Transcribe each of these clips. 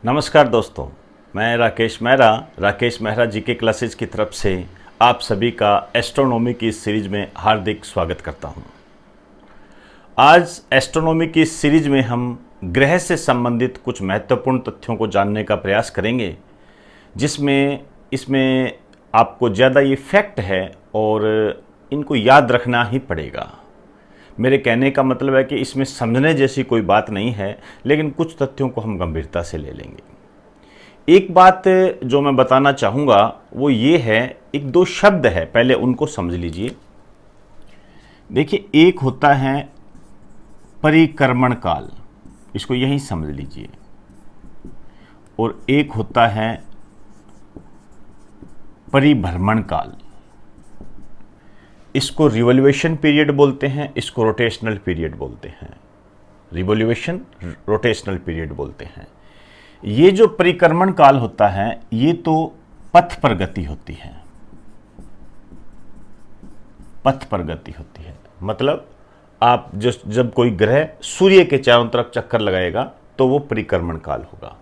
नमस्कार दोस्तों, मैं राकेश मेहरा जीके क्लासेज की तरफ से आप सभी का एस्ट्रोनॉमी की इस सीरीज में हार्दिक स्वागत करता हूं। आज एस्ट्रोनॉमी की इस सीरीज में हम ग्रह से संबंधित कुछ महत्वपूर्ण तथ्यों को जानने का प्रयास करेंगे, जिसमें इसमें आपको ज़्यादा ये फैक्ट है और इनको याद रखना ही पड़ेगा। मेरे कहने का मतलब है कि इसमें समझने जैसी कोई बात नहीं है, लेकिन कुछ तथ्यों को हम गंभीरता से ले लेंगे। एक बात जो मैं बताना चाहूँगा वो ये है, एक दो शब्द है, पहले उनको समझ लीजिए। देखिए, एक होता है परिक्रमण काल, इसको यही समझ लीजिए, और एक होता है परिभ्रमण काल। इसको रिवोल्यूशन पीरियड बोलते हैं, इसको रोटेशनल पीरियड बोलते हैं। रिवोल्यूशन, रोटेशनल पीरियड बोलते हैं। ये जो परिक्रमण काल होता है, ये तो पथ पर गति होती है। पथ पर गति होती है मतलब आप जब कोई ग्रह सूर्य के चारों तरफ चक्कर लगाएगा तो वो परिक्रमण काल होगा।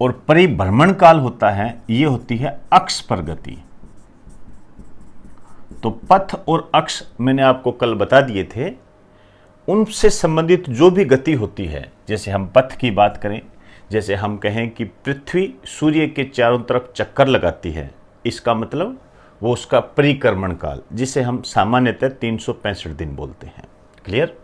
और परिभ्रमण काल होता है, ये होती है अक्ष पर गति। तो पथ और अक्ष मैंने आपको कल बता दिए थे, उनसे संबंधित जो भी गति होती है, जैसे हम पथ की बात करें, जैसे हम कहें कि पृथ्वी सूर्य के चारों तरफ चक्कर लगाती है, इसका मतलब वो उसका परिक्रमण काल, जिसे हम सामान्यतः 365 दिन बोलते हैं। क्लियर?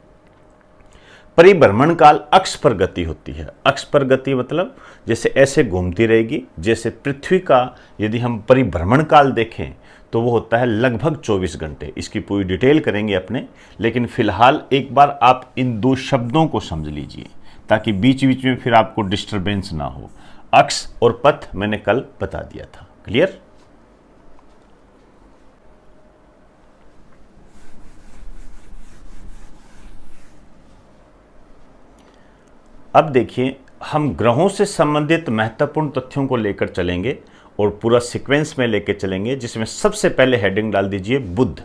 परिभ्रमण काल अक्ष पर गति होती है। अक्ष पर गति मतलब जैसे ऐसे घूमती रहेगी। जैसे पृथ्वी का यदि हम परिभ्रमण काल देखें तो वो होता है लगभग 24 घंटे। इसकी पूरी डिटेल करेंगे अपने, लेकिन फिलहाल एक बार आप इन दो शब्दों को समझ लीजिए ताकि बीच बीच में फिर आपको डिस्टरबेंस ना हो। अक्ष और पथ मैंने कल बता दिया था। क्लियर? अब देखिए, हम ग्रहों से संबंधित महत्वपूर्ण तथ्यों को लेकर चलेंगे और पूरा सीक्वेंस में लेकर चलेंगे, जिसमें सबसे पहले हेडिंग डाल दीजिए बुध।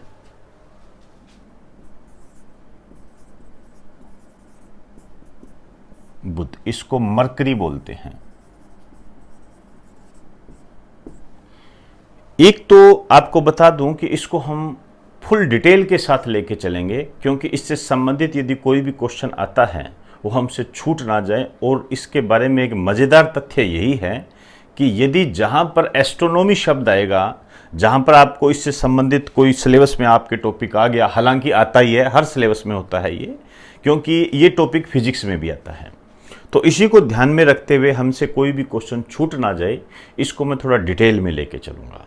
बुध, इसको मरकरी बोलते हैं। एक तो आपको बता दूं कि इसको हम फुल डिटेल के साथ लेके चलेंगे, क्योंकि इससे संबंधित यदि कोई भी क्वेश्चन आता है वो हमसे छूट ना जाए। और इसके बारे में एक मज़ेदार तथ्य यही है कि यदि जहाँ पर एस्ट्रोनॉमी शब्द आएगा, जहाँ पर आपको इससे संबंधित कोई सिलेबस में आपके टॉपिक आ गया, हालांकि आता ही है, हर सिलेबस में होता है ये, क्योंकि ये टॉपिक फिजिक्स में भी आता है, तो इसी को ध्यान में रखते हुए हमसे कोई भी क्वेश्चन छूट ना जाए, इसको मैं थोड़ा डिटेल में लेके चलूँगा।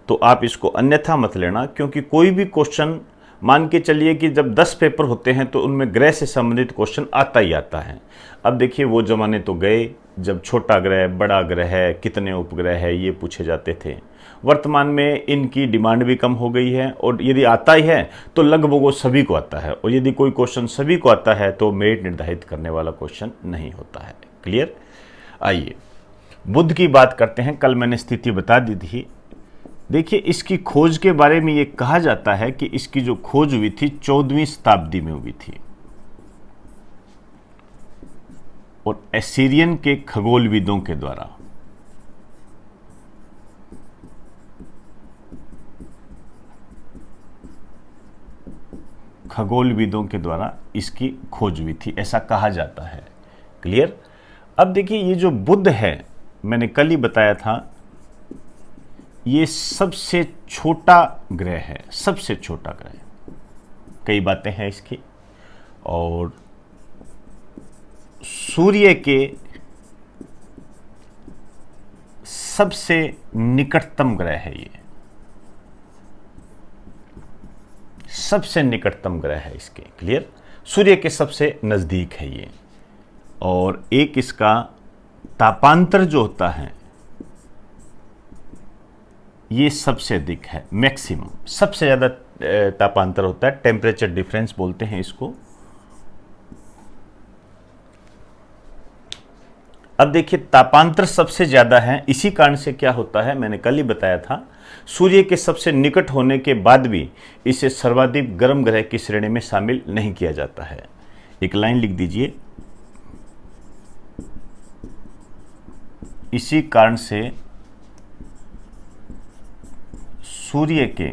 तो आप इसको अन्यथा मत लेना, क्योंकि कोई भी क्वेश्चन, मान के चलिए कि जब 10 पेपर होते हैं तो उनमें ग्रह से संबंधित क्वेश्चन आता ही आता है। अब देखिए, वो जमाने तो गए जब छोटा ग्रह, बड़ा ग्रह है, कितने उपग्रह है, ये पूछे जाते थे। वर्तमान में इनकी डिमांड भी कम हो गई है, और यदि आता ही है तो लगभग वो सभी को आता है, और यदि कोई क्वेश्चन सभी को आता है तो मेरिट निर्धारित करने वाला क्वेश्चन नहीं होता है। क्लियर? आइए बुध की बात करते हैं। कल मैंने स्थिति बता दी थी। देखिए, इसकी खोज के बारे में ये कहा जाता है कि इसकी जो खोज हुई थी 14वीं शताब्दी में हुई थी, और एसीरियन के खगोलविदों के द्वारा। खगोलविदों के द्वारा इसकी खोज हुई थी, ऐसा कहा जाता है। क्लियर? अब देखिए, ये जो बुध है, मैंने कल ही बताया था, ये सबसे छोटा ग्रह है, सबसे छोटा ग्रह। कई बातें हैं इसकी, और सूर्य के सबसे निकटतम ग्रह है ये, सबसे निकटतम ग्रह है इसके। क्लियर? सूर्य के सबसे नज़दीक है ये। और एक इसका तापांतर जो होता है, ये सबसे अधिक है, मैक्सिमम, सबसे ज़्यादा तापांतर होता है, टेम्परेचर डिफरेंस बोलते हैं इसको। अब देखिए, तापांतर सबसे ज़्यादा है, इसी कारण से क्या होता है, मैंने कल ही बताया था, सूर्य के सबसे निकट होने के बाद भी इसे सर्वाधिक गर्म ग्रह की श्रेणी में शामिल नहीं किया जाता है। एक लाइन लिख दीजिए, इसी कारण से सूर्य के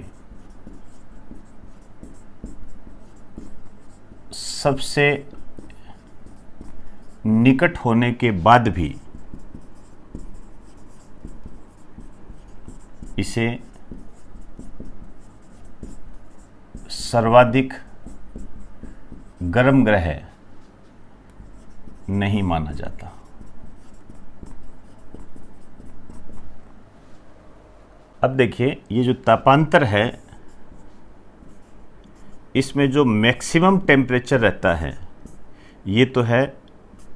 सबसे निकट होने के बाद भी इसे सर्वाधिक गर्म ग्रह नहीं माना जाता। अब देखिए, ये जो तापांतर है, इसमें जो मैक्सिमम टेम्परेचर रहता है ये तो है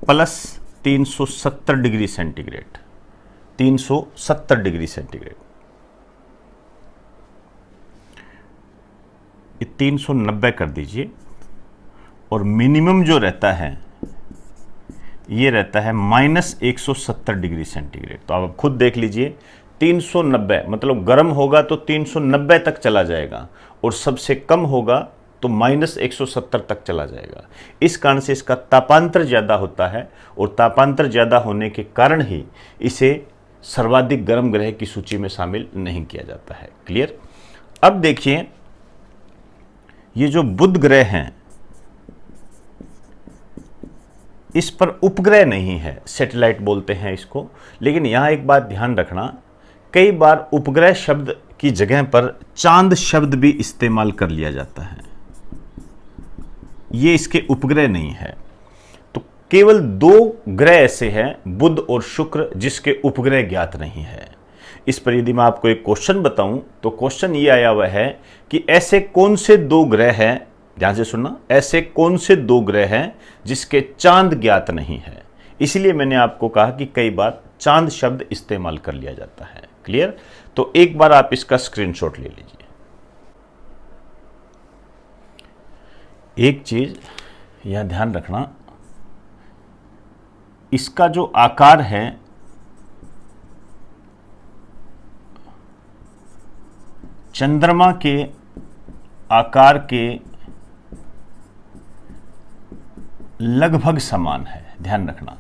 plus 370 degree centigrade, 370 degree centigrade. ये 390 कर दीजिए, और मिनिमम जो रहता है ये रहता है -170 डिग्री सेंटीग्रेड। तो आप खुद देख लीजिए, 390 मतलब गर्म होगा तो 390 तक चला जाएगा, और सबसे कम होगा तो -170 तक चला जाएगा। इस कारण से इसका तापांतर ज़्यादा होता है, और तापांतर ज़्यादा होने के कारण ही इसे सर्वाधिक गर्म ग्रह की सूची में शामिल नहीं किया जाता है। क्लियर? अब देखिए, ये जो बुध ग्रह हैं, इस पर उपग्रह नहीं है, सैटेलाइट बोलते हैं इसको। लेकिन यहां एक बात ध्यान रखना, कई बार उपग्रह शब्द की जगह पर चांद शब्द भी इस्तेमाल कर लिया जाता है। ये इसके उपग्रह नहीं है। तो केवल 2 ग्रह ऐसे हैं, बुध और शुक्र, जिसके उपग्रह ज्ञात नहीं है। इस पर यदि मैं आपको एक क्वेश्चन बताऊं तो क्वेश्चन ये आया हुआ है कि ऐसे कौन से 2 ग्रह हैं, ध्यान से सुनना, ऐसे कौन से 2 ग्रह हैं जिसके चांद ज्ञात नहीं है। इसलिए मैंने आपको कहा कि कई बार चांद शब्द इस्तेमाल कर लिया जाता है। क्लियर? तो एक बार आप इसका स्क्रीनशॉट ले लीजिए। एक चीज यहां ध्यान रखना, इसका जो आकार है चंद्रमा के आकार के लगभग समान है। ध्यान रखना,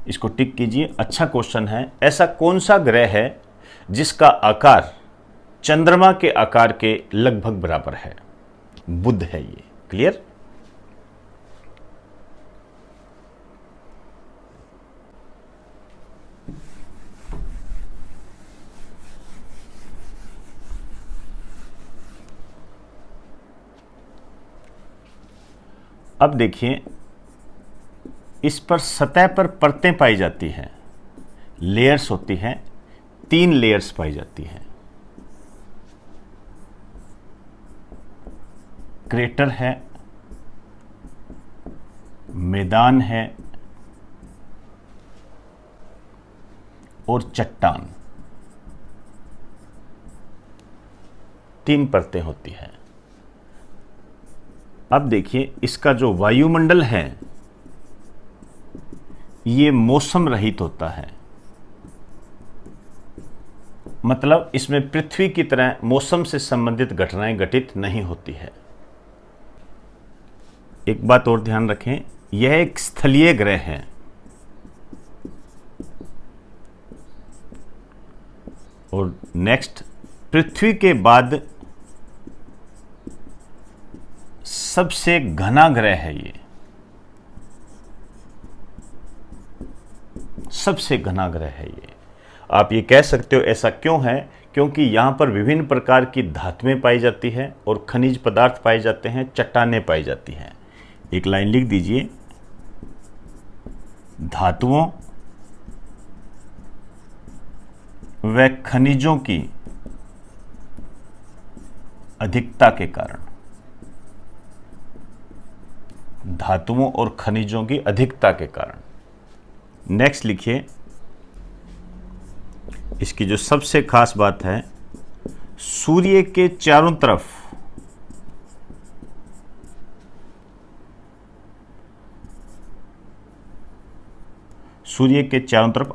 इसको टिक कीजिए, अच्छा क्वेश्चन है। ऐसा कौन सा ग्रह है जिसका आकार चंद्रमा के आकार के लगभग बराबर है? बुध है ये। क्लियर? अब देखिए, इस पर सतह पर परतें पाई जाती हैं, लेयर्स होती हैं, 3 लेयर्स पाई जाती हैं। क्रेटर है, मैदान है और चट्टान, 3 परतें होती हैं। अब देखिए, इसका जो वायुमंडल है ये मौसम रहित होता है, मतलब इसमें पृथ्वी की तरह मौसम से संबंधित घटनाएं घटित नहीं होती है। एक बात और ध्यान रखें, यह एक स्थलीय ग्रह है। और नेक्स्ट, पृथ्वी के बाद सबसे घना ग्रह है ये, सबसे घना ग्रह है ये। आप ये कह सकते हो ऐसा क्यों है? क्योंकि यहां पर विभिन्न प्रकार की धातुएं पाई जाती है और खनिज पदार्थ पाए जाते हैं, चट्टानें पाई जाती हैं। एक लाइन लिख दीजिए, धातुओं व खनिजों की अधिकता के कारण, धातुओं और खनिजों की अधिकता के कारण। नेक्स्ट लिखिए, इसकी जो सबसे खास बात है, सूर्य के चारों तरफ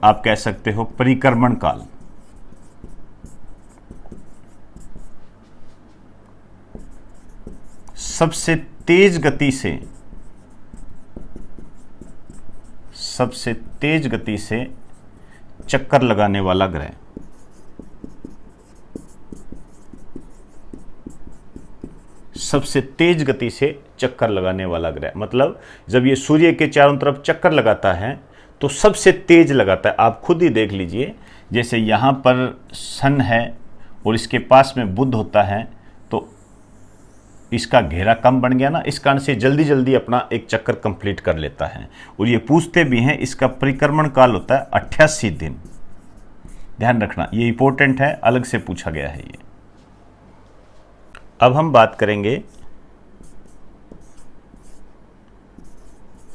आप कह सकते हो परिक्रमण काल, सबसे तेज गति से चक्कर लगाने वाला ग्रह। सबसे तेज गति से चक्कर लगाने वाला ग्रह, मतलब जब ये सूर्य के चारों तरफ चक्कर लगाता है तो सबसे तेज लगाता है। आप खुद ही देख लीजिए, जैसे यहाँ पर सन है और इसके पास में बुध होता है, तो इसका घेरा कम बन गया ना, इस कारण से जल्दी जल्दी अपना एक चक्कर कंप्लीट कर लेता है। और ये पूछते भी हैं, इसका परिक्रमण काल होता है 88 दिन। ध्यान रखना, ये इंपॉर्टेंट है, अलग से पूछा गया है ये। अब हम बात करेंगे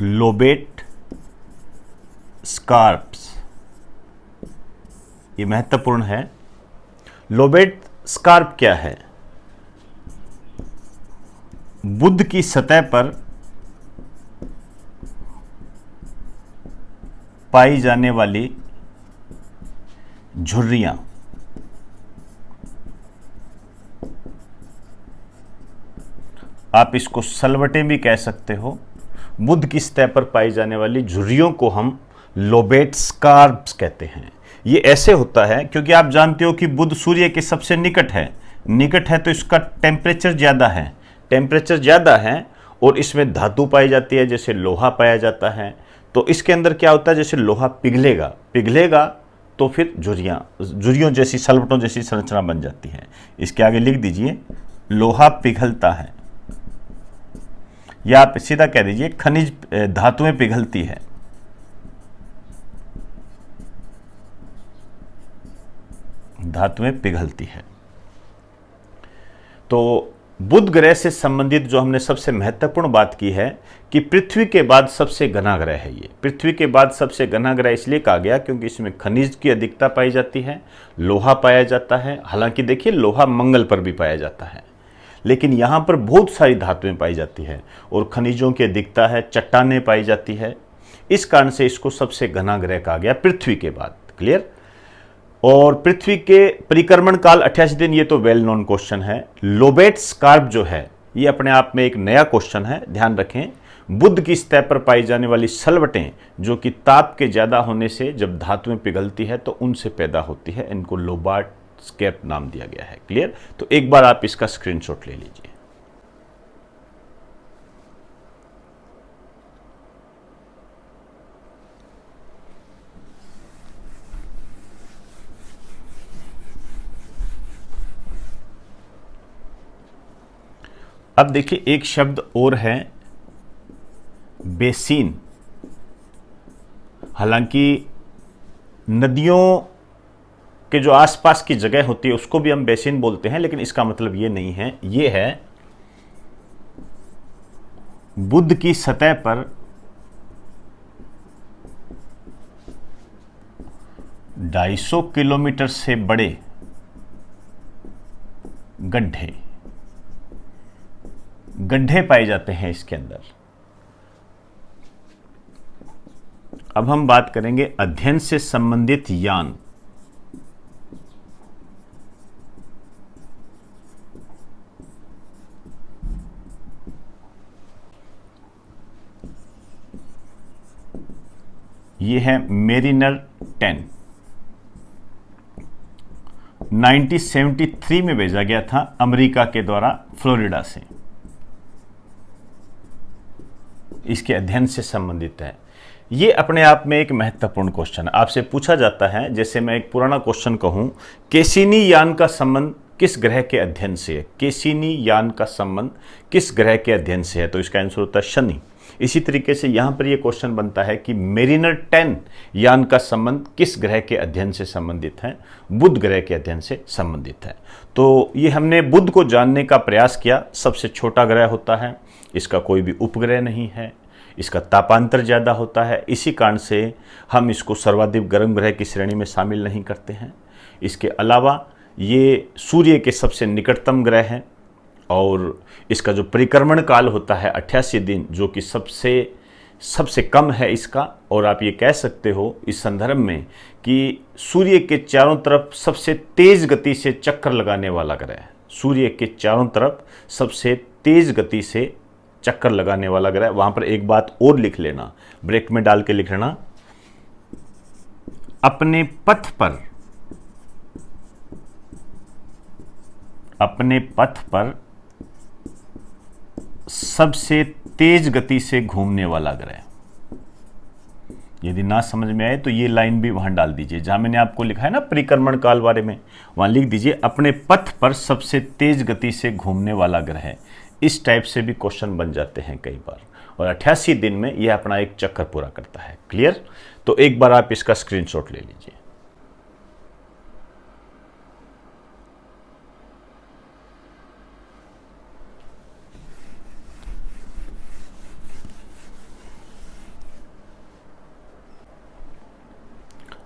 लोबेट स्कार्प्स। ये महत्वपूर्ण है। लोबेट स्कार्प क्या है? बुध की सतह पर पाई जाने वाली झुर्रियां। आप इसको सलवटें भी कह सकते हो। बुध की सतह पर पाई जाने वाली झुर्रियों को हम लोबेट स्कार्प्स कहते हैं। ये ऐसे होता है क्योंकि आप जानते हो कि बुध सूर्य के सबसे निकट है। निकट है तो इसका टेम्परेचर ज़्यादा है। टेम्परेचर ज़्यादा है और इसमें धातु पाई जाती है, जैसे लोहा पाया जाता है। तो इसके अंदर क्या होता है, जैसे लोहा पिघलेगा तो फिर झुर्रियों जैसी, सलवटों जैसी संरचना बन जाती है। इसके आगे लिख दीजिए, लोहा पिघलता है, या आप सीधा कह दीजिए खनिज धातुएं पिघलती है। धातुएं पिघलती है। तो बुध ग्रह से संबंधित जो हमने सबसे महत्वपूर्ण बात की है कि पृथ्वी के बाद सबसे घना ग्रह है ये। पृथ्वी के बाद सबसे घना ग्रह इसलिए कहा गया क्योंकि इसमें खनिज की अधिकता पाई जाती है, लोहा पाया जाता है। हालांकि देखिए, लोहा मंगल पर भी पाया जाता है, लेकिन यहाँ पर बहुत सारी धातुएं पाई जाती है और खनिजों की अधिकता है, चट्टानें पाई जाती है। इस कारण से इसको सबसे घना ग्रह कहा गया पृथ्वी के बाद। क्लियर? और पृथ्वी के परिक्रमण काल 88 दिन, ये तो वेल नोन क्वेश्चन है। लोबेट स्कार्प जो है, ये अपने आप में एक नया क्वेश्चन है, ध्यान रखें। बुध की सतह पर पाई जाने वाली सलवटें जो कि ताप के ज़्यादा होने से जब धातुएं पिघलती है तो उनसे पैदा होती है, इनको लोबेट स्कार्प नाम दिया गया है। क्लियर? तो एक बार आप इसका स्क्रीनशॉट ले लीजिए। अब देखिए, एक शब्द और है, बेसिन। हालांकि नदियों के जो आसपास की जगह होती है उसको भी हम बेसिन बोलते हैं, लेकिन इसका मतलब ये नहीं है। ये है बुध की सतह पर 250 किलोमीटर से बड़े गड्ढे पाए जाते हैं इसके अंदर। अब हम बात करेंगे अध्ययन से संबंधित यान। ये है मेरिनर 10। 1973 में भेजा गया था अमेरिका के द्वारा फ्लोरिडा से। इसके अध्ययन से संबंधित है। ये अपने आप में एक महत्वपूर्ण क्वेश्चन है। आपसे पूछा जाता है, जैसे मैं एक पुराना क्वेश्चन कहूं, कैसिनी यान का संबंध किस ग्रह के अध्ययन से है? कैसिनी यान का संबंध किस ग्रह के अध्ययन से है? तो इसका आंसर होता है शनि। इसी तरीके से यहां पर यह क्वेश्चन बनता है कि मेरिनर 10 यान का संबंध किस ग्रह के अध्ययन से संबंधित है? बुध ग्रह के अध्ययन से संबंधित है। तो ये हमने बुध को जानने का प्रयास किया। सबसे छोटा ग्रह होता है, इसका कोई भी उपग्रह नहीं है, इसका तापांतर ज़्यादा होता है, इसी कारण से हम इसको सर्वाधिक गर्म ग्रह की श्रेणी में शामिल नहीं करते हैं। इसके अलावा ये सूर्य के सबसे निकटतम ग्रह है और इसका जो परिक्रमण काल होता है 88 दिन, जो कि सबसे कम है इसका। और आप ये कह सकते हो इस संदर्भ में कि सूर्य के चारों तरफ सबसे तेज गति से चक्कर लगाने वाला ग्रह है। सूर्य के चारों तरफ सबसे तेज गति से चक्कर लगाने वाला ग्रह। वहां पर एक बात और लिख लेना, ब्रेक में डाल के लिख लेना, अपने पथ पर सबसे तेज गति से घूमने वाला ग्रह। यदि ना समझ में आए तो ये लाइन भी वहां डाल दीजिए, जहां मैंने आपको लिखा है ना परिक्रमण काल बारे में, वहां लिख दीजिए अपने पथ पर सबसे तेज गति से घूमने वाला ग्रह। इस टाइप से भी क्वेश्चन बन जाते हैं कई बार, और 88 दिन में यह अपना एक चक्कर पूरा करता है। क्लियर? तो एक बार आप इसका स्क्रीनशॉट ले लीजिए।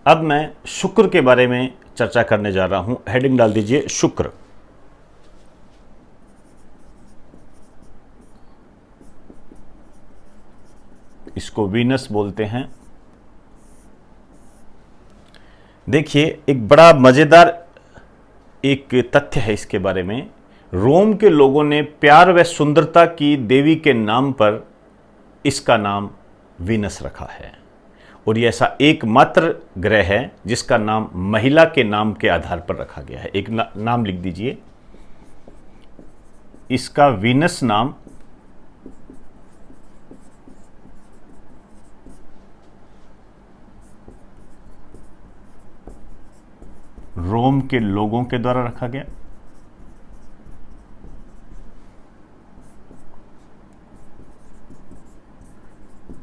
अब मैं शुक्र के बारे में चर्चा करने जा रहा हूं। हेडिंग डाल दीजिए शुक्र। इसको वीनस बोलते हैं। देखिए, एक बड़ा मजेदार एक तथ्य है इसके बारे में। रोम के लोगों ने प्यार व सुंदरता की देवी के नाम पर इसका नाम वीनस रखा है, और यह ऐसा एकमात्र ग्रह है जिसका नाम महिला के नाम के आधार पर रखा गया है। एक नाम लिख दीजिए, इसका वीनस नाम रोम के लोगों के द्वारा रखा गया।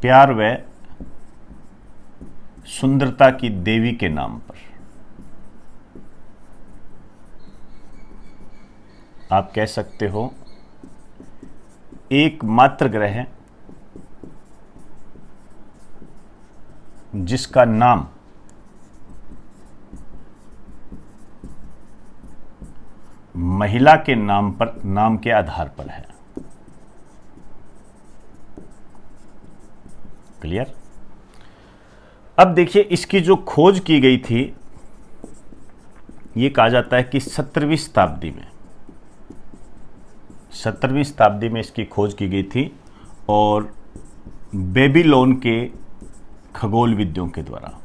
प्यार व सुंदरता की देवी के नाम पर। आप कह सकते हो एकमात्र ग्रह जिसका नाम महिला के नाम के आधार पर है। क्लियर? अब देखिए, इसकी जो खोज की गई थी, यह कहा जाता है कि 17वीं शताब्दी में इसकी खोज की गई थी, और बेबीलोन के खगोलविदों के द्वारा।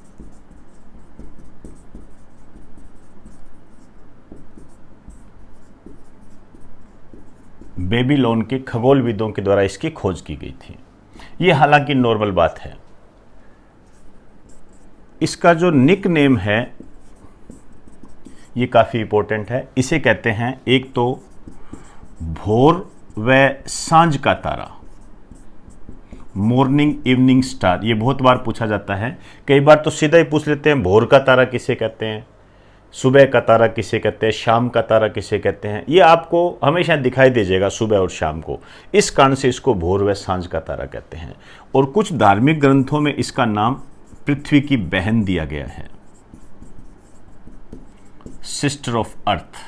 बेबीलोन के खगोलविदों के द्वारा इसकी खोज की गई थी। यह हालांकि नॉर्मल बात है। इसका जो निक नेम है ये काफ़ी इंपॉर्टेंट है। इसे कहते हैं एक तो भोर व सांझ का तारा, मॉर्निंग इवनिंग स्टार। ये बहुत बार पूछा जाता है। कई बार तो सीधा ही पूछ लेते हैं भोर का तारा किसे कहते हैं, सुबह का तारा किसे कहते हैं, शाम का तारा किसे कहते हैं। ये आपको हमेशा दिखाई दे जाएगा सुबह और शाम को। इस कारण से इसको भोर व सांझ का तारा कहते हैं। और कुछ धार्मिक ग्रंथों में इसका नाम पृथ्वी की बहन दिया गया है, सिस्टर ऑफ अर्थ।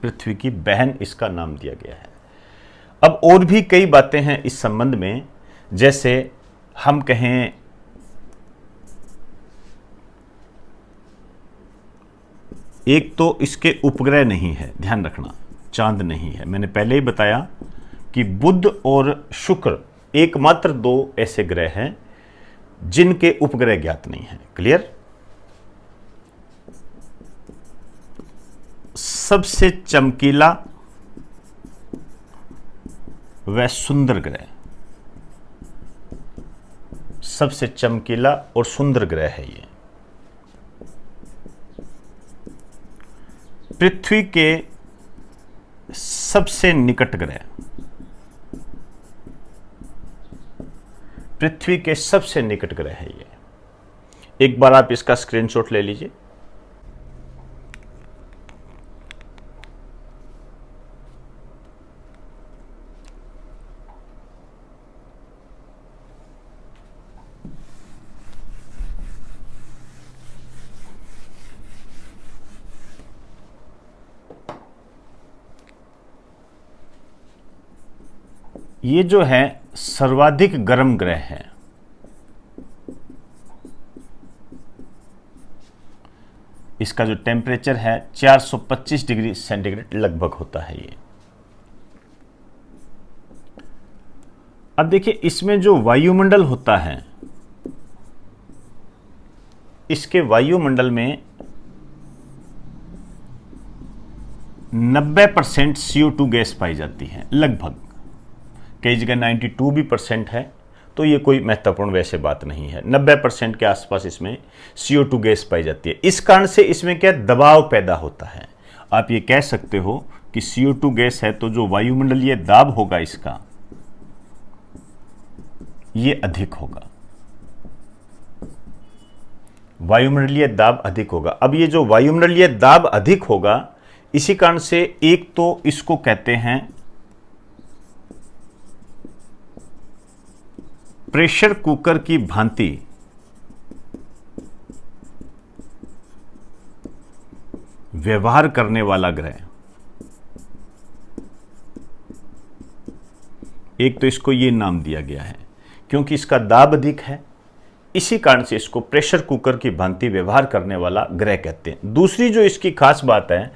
पृथ्वी की बहन इसका नाम दिया गया है। अब और भी कई बातें हैं इस संबंध में, जैसे हम कहें एक तो इसके उपग्रह नहीं है, ध्यान रखना, चांद नहीं है। मैंने पहले ही बताया कि बुध और शुक्र एकमात्र दो ऐसे ग्रह हैं जिनके उपग्रह ज्ञात नहीं है। क्लियर? सबसे चमकीला व सुंदर ग्रह, सबसे चमकीला और सुंदर ग्रह है ये। पृथ्वी के सबसे निकट ग्रह, पृथ्वी के सबसे निकट ग्रह है ये। एक बार आप इसका स्क्रीनशॉट ले लीजिए। ये जो है सर्वाधिक गर्म ग्रह है। इसका जो टेम्परेचर है 425 डिग्री सेंटीग्रेड लगभग होता है ये। अब देखिए, इसमें जो वायुमंडल होता है इसके वायुमंडल में 90% CO2 गैस पाई जाती है लगभग, कई जगह 92% है, तो ये कोई महत्वपूर्ण वैसे बात नहीं है। 90% के आसपास इसमें CO2 गैस पाई जाती है। इस कारण से इसमें क्या दबाव पैदा होता है। आप ये कह सकते हो कि CO2 गैस है तो जो वायुमंडलीय दाब होगा इसका, ये अधिक होगा, वायुमंडलीय दाब अधिक होगा। अब ये जो वायुमंडलीय दाब अधिक होगा, इसी कारण से एक तो इसको कहते हैं प्रेशर कुकर की भांति व्यवहार करने वाला ग्रह। एक तो इसको ये नाम दिया गया है क्योंकि इसका दाब अधिक है, इसी कारण से इसको प्रेशर कुकर की भांति व्यवहार करने वाला ग्रह कहते हैं। दूसरी जो इसकी खास बात है,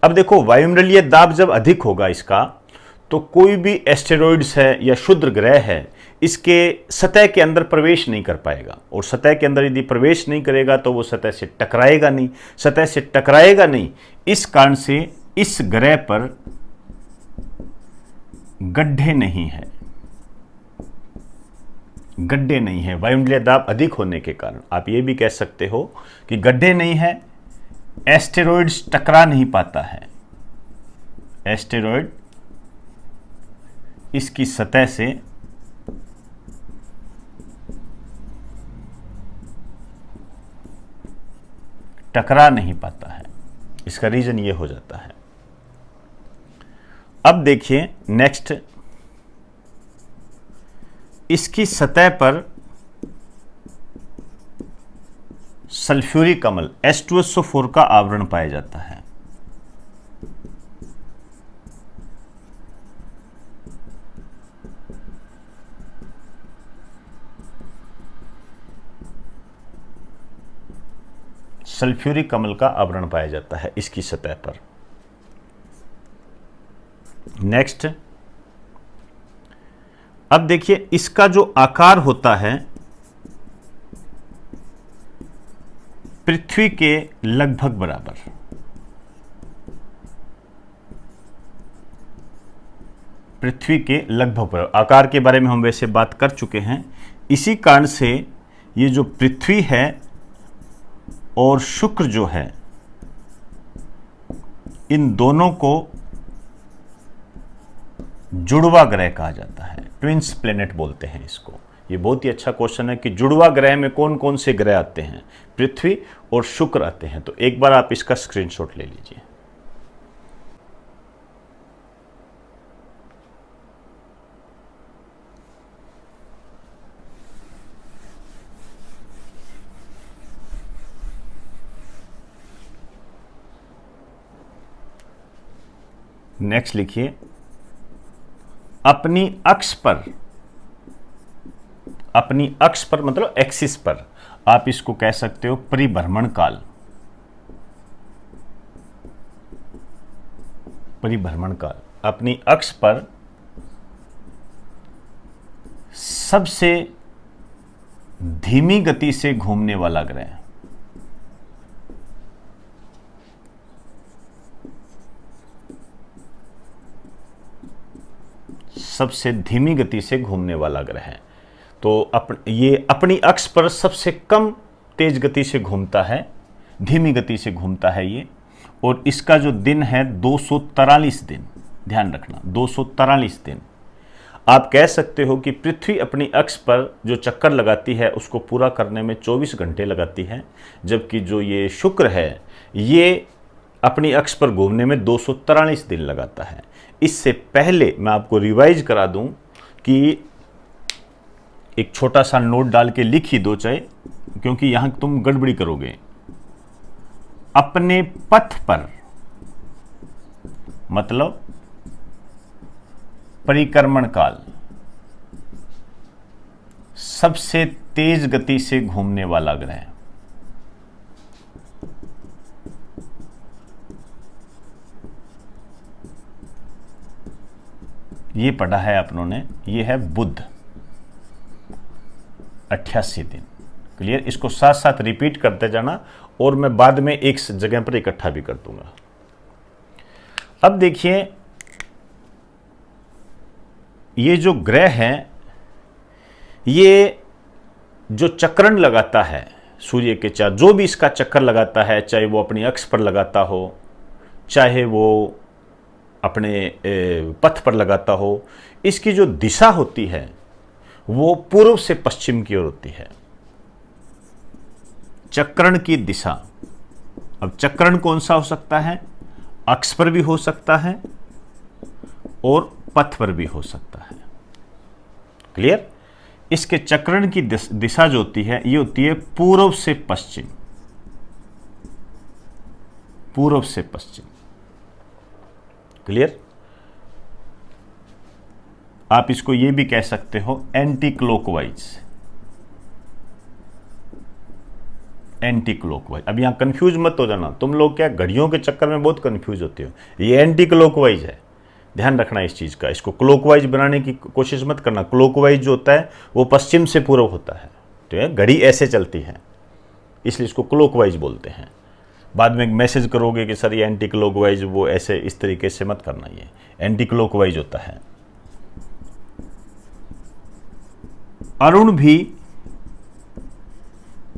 अब देखो वायुमंडलीय दाब जब अधिक होगा इसका, तो कोई भी एस्टेरॉइड्स है या क्षुद्र ग्रह है, इसके सतह के अंदर प्रवेश नहीं कर पाएगा, और सतह के अंदर यदि प्रवेश नहीं करेगा तो वो सतह से टकराएगा नहीं, सतह से टकराएगा नहीं। इस कारण से इस ग्रह पर गड्ढे नहीं है, गड्ढे नहीं है वायुमंडलीय दाब अधिक होने के कारण। आप ये भी कह सकते हो कि गड्ढे नहीं है, एस्टेरॉइड्स टकरा नहीं पाता है, एस्टेरॉइड इसकी सतह से टकरा नहीं पाता है, इसका रीजन ये हो जाता है। अब देखिए नेक्स्ट, इसकी सतह पर सल्फ्यूरिक अम्ल H2SO4 का आवरण पाया जाता है। सल्फ्यूरिक अम्ल का आवरण पाया जाता है इसकी सतह पर। नेक्स्ट, अब देखिए इसका जो आकार होता है पृथ्वी के लगभग बराबर, पृथ्वी के लगभग बराबर आकार के बारे में हम वैसे बात कर चुके हैं। इसी कारण से ये जो पृथ्वी है और शुक्र जो है, इन दोनों को जुड़वा ग्रह कहा जाता है, ट्विंस प्लेनेट बोलते हैं इसको। ये बहुत ही अच्छा क्वेश्चन है कि जुड़वा ग्रह में कौन कौन से ग्रह आते हैं, पृथ्वी और शुक्र आते हैं। तो एक बार आप इसका स्क्रीनशॉट ले लीजिए। नेक्स्ट लिखिए, अपनी अक्ष पर, अपनी अक्ष पर मतलब एक्सिस पर, आप इसको कह सकते हो परिभ्रमण काल, परिभ्रमण काल। अपनी अक्ष पर सबसे धीमी गति से घूमने वाला ग्रह, सबसे धीमी गति से घूमने वाला ग्रह है। तो ये अपनी अक्ष पर सबसे कम तेज गति से घूमता है, धीमी गति से घूमता है ये, और इसका जो दिन है 243 दिन, ध्यान रखना 243 दिन। आप कह सकते हो कि पृथ्वी अपनी अक्ष पर जो चक्कर लगाती है उसको पूरा करने में 24 घंटे लगाती है, जबकि जो ये शुक्र है ये अपनी अक्ष पर घूमने में 243 दिन लगाता है। इससे पहले मैं आपको रिवाइज करा दूं कि एक छोटा सा नोट डाल के लिख ही दो चाहे, क्योंकि यहां तुम गड़बड़ी करोगे। अपने पथ पर मतलब परिक्रमण काल, सबसे तेज गति से घूमने वाला ग्रह, ये पढ़ा है आप लोगों ने, ये है बुध, 88 दिन। क्लियर? इसको साथ साथ रिपीट करते जाना और मैं बाद में एक जगह पर इकट्ठा भी कर दूंगा। अब देखिए, ये जो ग्रह है, ये जो चक्रण लगाता है सूर्य के चार, जो भी इसका चक्कर लगाता है, चाहे वो अपनी अक्ष पर लगाता हो, चाहे वो अपने पथ पर लगाता हो, इसकी जो दिशा होती है वो पूर्व से पश्चिम की ओर होती है, चक्रण की दिशा। अब चक्रण कौन सा हो सकता है? अक्ष पर भी हो सकता है और पथ पर भी हो सकता है। क्लियर? इसके चक्रण की दिशा जो होती है, ये होती है पूर्व से पश्चिम, पूर्व से पश्चिम। क्लियर? आप इसको ये भी कह सकते हो एंटी क्लॉकवाइज, एंटी क्लॉकवाइज। अब यहां कंफ्यूज मत हो जाना, तुम लोग क्या घड़ियों के चक्कर में बहुत कंफ्यूज होते हो। ये एंटी क्लॉकवाइज है, ध्यान रखना इस चीज का। इसको क्लॉकवाइज बनाने की कोशिश मत करना। क्लॉकवाइज जो होता है वो पश्चिम से पूर्व होता है, तो है घड़ी ऐसे चलती है, इसलिए इसको क्लॉकवाइज बोलते हैं। बाद में मैसेज करोगे कि सर ये एंटी क्लॉकवाइज, वो ऐसे इस तरीके से मत करना, ये एंटी क्लॉकवाइज होता है। अरुण भी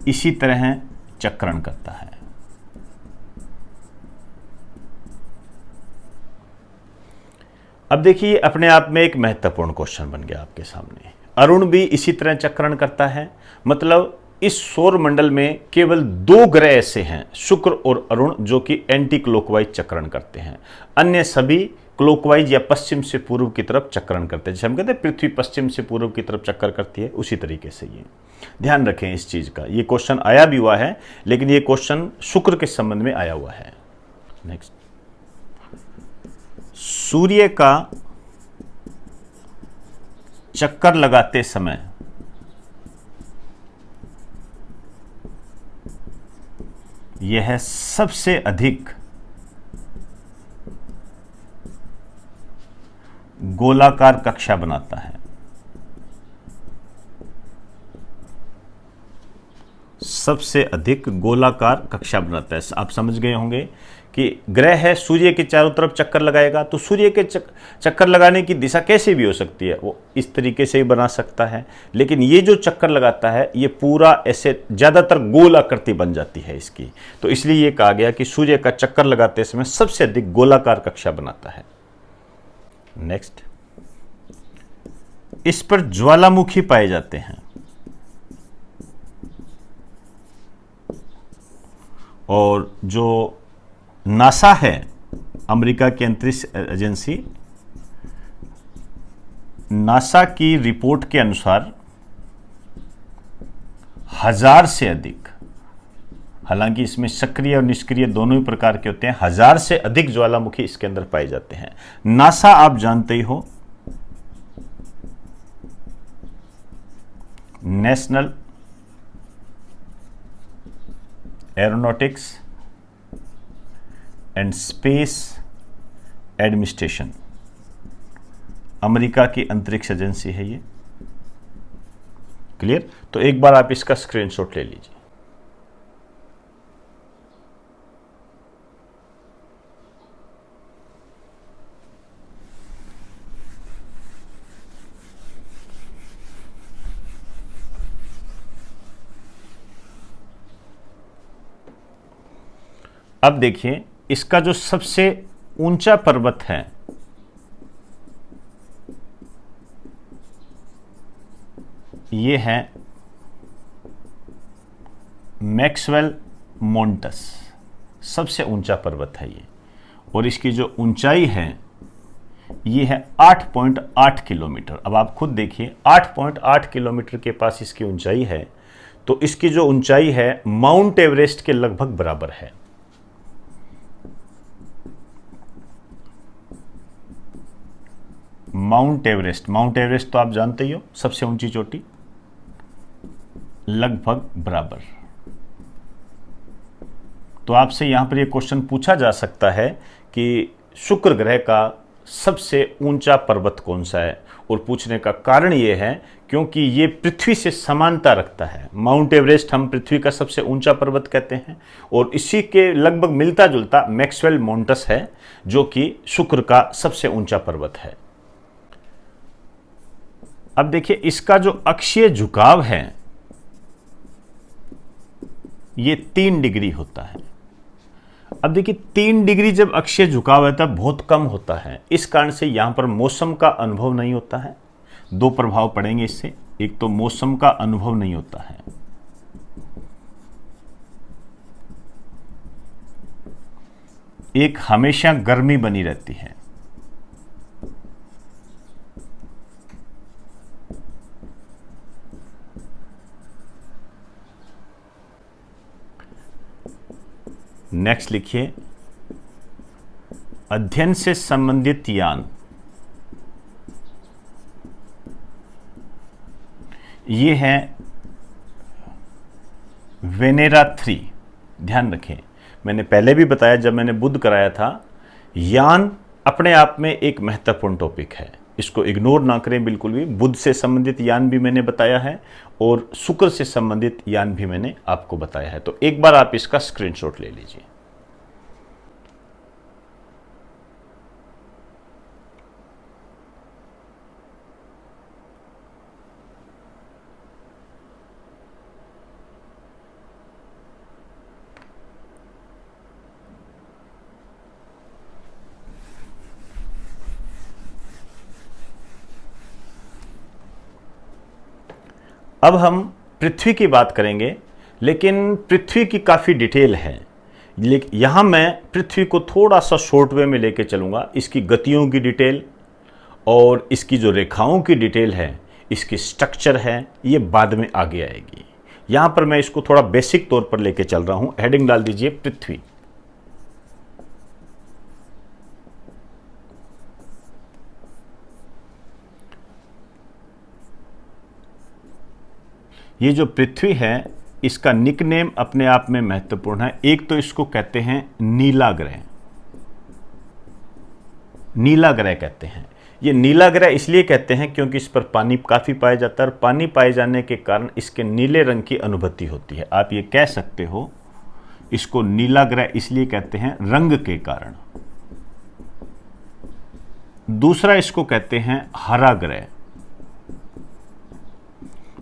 इसी तरह चक्रण करता है। अब देखिए, अपने आप में एक महत्वपूर्ण क्वेश्चन बन गया आपके सामने। अरुण भी इसी तरह चक्रण करता है, मतलब इस सौर मंडल में केवल 2 ग्रह ऐसे हैं, शुक्र और अरुण, जो कि एंटी क्लॉकवाइज चक्रण करते हैं। अन्य सभी क्लॉकवाइज या पश्चिम से पूर्व की तरफ चक्रण करते हैं। जैसे हम कहते हैं पृथ्वी पश्चिम से पूर्व की तरफ चक्कर करती है, उसी तरीके से ये ध्यान रखें इस चीज का। ये क्वेश्चन आया भी हुआ है, लेकिन ये क्वेश्चन शुक्र के संबंध में आया हुआ है। नेक्स्ट, सूर्य का चक्कर लगाते समय यह सबसे अधिक गोलाकार कक्षा बनाता है। सबसे अधिक गोलाकार कक्षा बनाता है। आप समझ गए होंगे कि ग्रह है, सूर्य के चारों तरफ चक्कर लगाएगा, तो सूर्य के चक्कर लगाने की दिशा कैसे भी हो सकती है, वो इस तरीके से ही बना सकता है। लेकिन ये जो चक्कर लगाता है, ये पूरा ऐसे ज़्यादातर गोल आकृति बन जाती है इसकी, तो इसलिए ये कहा गया कि सूर्य का चक्कर लगाते समय सबसे अधिक गोलाकार कक्षा बनाता है। नेक्स्ट, इस पर ज्वालामुखी पाए जाते हैं और जो नासा है, अमेरिका की अंतरिक्ष एजेंसी, नासा की रिपोर्ट के अनुसार 1000 से अधिक, हालांकि इसमें सक्रिय और निष्क्रिय दोनों ही प्रकार के होते हैं, 1000 से अधिक ज्वालामुखी इसके अंदर पाए जाते हैं। नासा आप जानते ही हो, national aeronautics and space administration, America की अंतरिक्ष एजेंसी है ये। क्लियर? तो एक बार आप इसका स्क्रीनशॉट ले लीजिए। अब देखिए, इसका जो सबसे ऊंचा पर्वत है, ये है मैक्सवेल मोंटस, सबसे ऊंचा पर्वत है ये, और इसकी जो ऊंचाई है ये है 8.8 किलोमीटर। अब आप खुद देखिए, 8.8 किलोमीटर के पास इसकी ऊंचाई है, तो इसकी जो ऊंचाई है माउंट एवरेस्ट के लगभग बराबर है। माउंट एवरेस्ट तो आप जानते ही हो, सबसे ऊंची चोटी, लगभग बराबर। तो आपसे यहां पर यह क्वेश्चन पूछा जा सकता है कि शुक्र ग्रह का सबसे ऊंचा पर्वत कौन सा है? और पूछने का कारण ये है क्योंकि ये पृथ्वी से समानता रखता है। माउंट एवरेस्ट हम पृथ्वी का सबसे ऊंचा पर्वत कहते हैं, और इसी के लगभग मिलता जुलता मैक्सवेल माउंटस है जो कि शुक्र का सबसे ऊंचा पर्वत है। अब देखिए इसका जो अक्षीय झुकाव है ये 3 डिग्री होता है। अब देखिए 3 डिग्री जब अक्षीय झुकाव है तब बहुत कम होता है, इस कारण से यहां पर मौसम का अनुभव नहीं होता है। 2 प्रभाव पड़ेंगे इससे, एक तो मौसम का अनुभव नहीं होता है, एक हमेशा गर्मी बनी रहती है। नेक्स्ट लिखिए, अध्ययन से संबंधित यान, ये है वेनेरा 3। ध्यान रखें, मैंने पहले भी बताया जब मैंने बुध कराया था, यान अपने आप में एक महत्वपूर्ण टॉपिक है, इसको इग्नोर ना करें बिल्कुल भी। बुध से संबंधित यान भी मैंने बताया है और शुक्र से संबंधित यान भी मैंने आपको बताया है, तो एक बार आप इसका स्क्रीनशॉट ले लीजिए। अब हम पृथ्वी की बात करेंगे, लेकिन पृथ्वी की काफ़ी डिटेल है। लेकिन यहाँ मैं पृथ्वी को थोड़ा सा शॉर्ट वे में लेके चलूँगा। इसकी गतियों की डिटेल और इसकी जो रेखाओं की डिटेल है, इसकी स्ट्रक्चर है, ये बाद में आगे आएगी। यहाँ पर मैं इसको थोड़ा बेसिक तौर पर लेके चल रहा हूँ। हेडिंग डाल दीजिए पृथ्वी। ये जो पृथ्वी है इसका निकनेम अपने आप में महत्वपूर्ण है। एक तो इसको कहते हैं नीला ग्रह, नीला ग्रह कहते हैं। ये नीला ग्रह इसलिए कहते हैं क्योंकि इस पर पानी काफ़ी पाया जाता है और पानी पाए जाने के कारण इसके नीले रंग की अनुभूति होती है। आप ये कह सकते हो इसको नीला ग्रह इसलिए कहते हैं रंग के कारण। दूसरा इसको कहते हैं हरा ग्रह।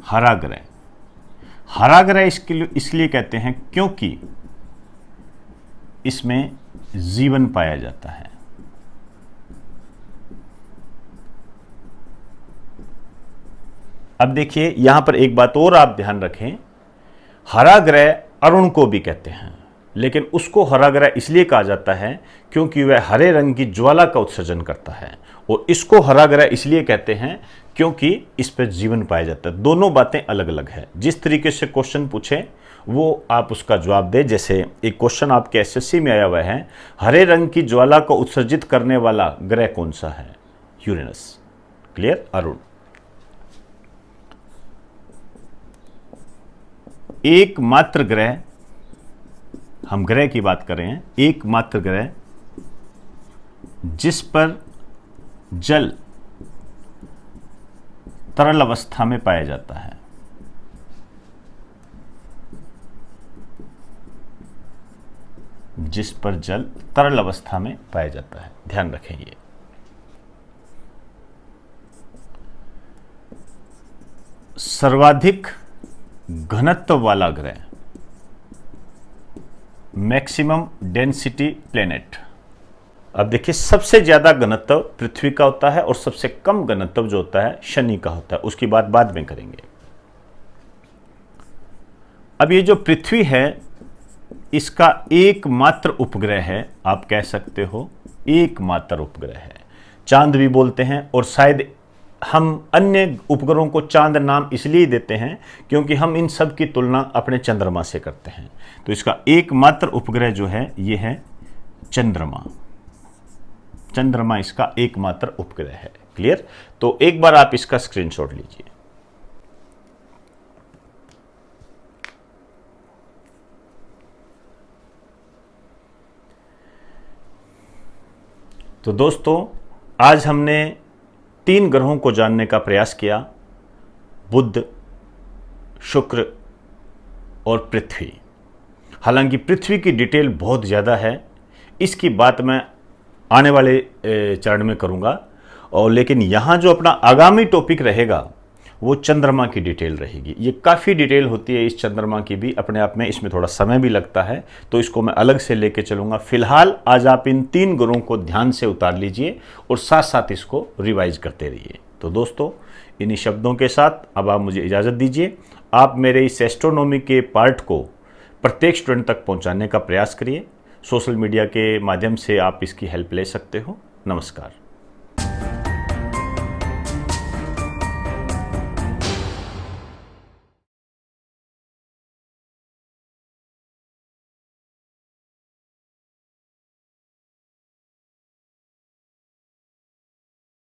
हरा ग्रह, हरा ग्रह इसलिए कहते हैं क्योंकि इसमें जीवन पाया जाता है। अब देखिए यहां पर एक बात और आप ध्यान रखें, हरा ग्रह अरुण को भी कहते हैं, लेकिन उसको हरा ग्रह इसलिए कहा जाता है क्योंकि वह हरे रंग की ज्वाला का उत्सर्जन करता है, और इसको हरा ग्रह इसलिए कहते हैं क्योंकि इस पर जीवन पाया जाता है। दोनों बातें अलग अलग है। जिस तरीके से क्वेश्चन पूछे वो आप उसका जवाब दें। जैसे एक क्वेश्चन आपके एसएससी में आया हुआ है, हरे रंग की ज्वाला को उत्सर्जित करने वाला ग्रह कौन सा है? यूरेनस। क्लियर? अरुण। एकमात्र ग्रह, हम ग्रह की बात कर रहे हैं, एकमात्र ग्रह जिस पर जल तरल अवस्था में पाया जाता है, जिस पर जल तरल अवस्था में पाया जाता है। ध्यान रखें ये। सर्वाधिक घनत्व वाला ग्रह, मैक्सिमम डेंसिटी प्लेनेट। अब देखिए सबसे ज्यादा घनत्व पृथ्वी का होता है और सबसे कम घनत्व जो होता है शनि का होता है। उसकी बात बाद में करेंगे। अब ये जो पृथ्वी है इसका एकमात्र उपग्रह है, आप कह सकते हो एकमात्र उपग्रह है। चांद भी बोलते हैं, और शायद हम अन्य उपग्रहों को चांद नाम इसलिए देते हैं क्योंकि हम इन सब की तुलना अपने चंद्रमा से करते हैं। तो इसका एकमात्र उपग्रह जो है ये है चंद्रमा। चंद्रमा इसका एकमात्र उपग्रह है। क्लियर? तो एक बार आप इसका स्क्रीनशॉट लीजिए। तो दोस्तों आज हमने 3 ग्रहों को जानने का प्रयास किया, बुध, शुक्र और पृथ्वी। हालांकि पृथ्वी की डिटेल बहुत ज़्यादा है, इसकी बात मैं आने वाले चरण में करूंगा। और लेकिन यहाँ जो अपना आगामी टॉपिक रहेगा वो चंद्रमा की डिटेल रहेगी। ये काफ़ी डिटेल होती है इस चंद्रमा की भी, अपने आप में इसमें थोड़ा समय भी लगता है, तो इसको मैं अलग से लेके चलूँगा। फिलहाल आज आप इन 3 ग्रहों को ध्यान से उतार लीजिए और साथ साथ इसको रिवाइज करते रहिए। तो दोस्तों, इन्हीं शब्दों के साथ अब आप मुझे इजाज़त दीजिए। आप मेरे इस एस्ट्रोनॉमी के पार्ट को प्रत्येक स्टूडेंट तक पहुँचाने का प्रयास करिए। सोशल मीडिया के माध्यम से आप इसकी हेल्प ले सकते हो। नमस्कार।